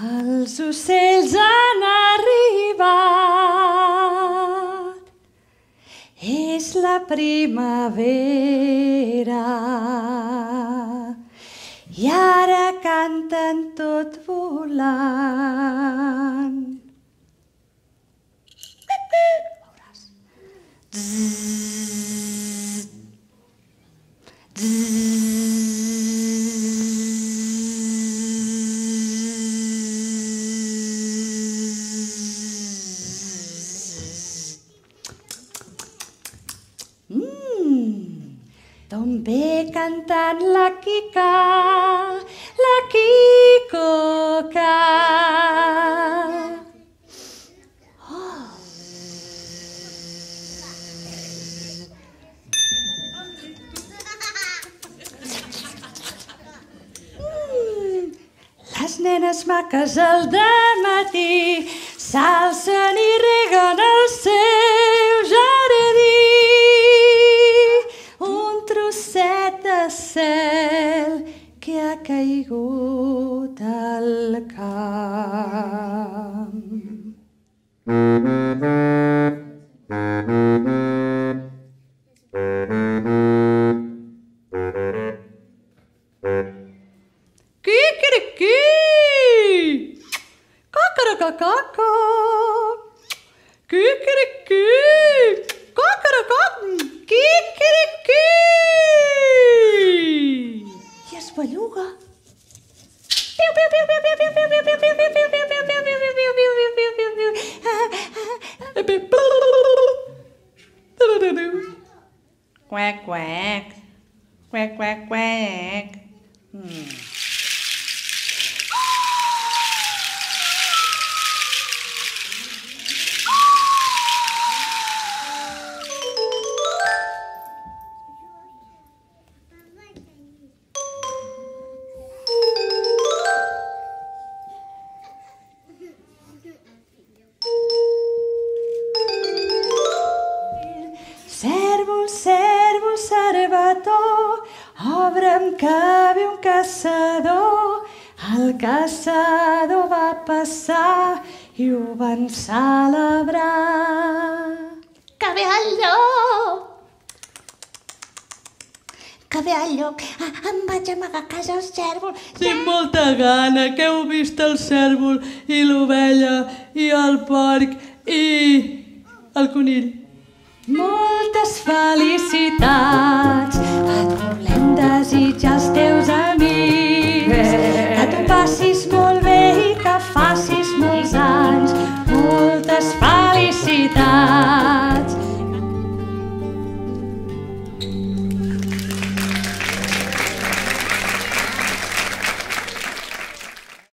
Els ocells han arribat, és la primavera i ara canten tot volant. Veuràs. Zzz, zzz. D'on ve cantant la Quica, la Quicoca. Les nenes maques al dematí s'alcen i reguen el seu jardí. Un trosset de cel que ha caigut al camp. Kikiriki! Kakaracacaca! Kikiriki! Kakaracaca! Kikiriki! I es belluga. Piu, piu, piu, piu, piu, piu, piu, piu, piu, piu, piu, piu, piu, piu, piu, piu, piu, piu. Quack, quack. Quack, quack, quack. Cèrvol, cèrvol, cervató, obre'm que ve un caçador. El caçador va passar i ho van celebrar. Que ve el llop! Que ve el llop! Em vaig amagar a casa el cèrvol. Tinc molta gana, que heu vist el cèrvol i l'ovella i el porc i el conill. Moltes felicitats, et volem desitjar els teus amics.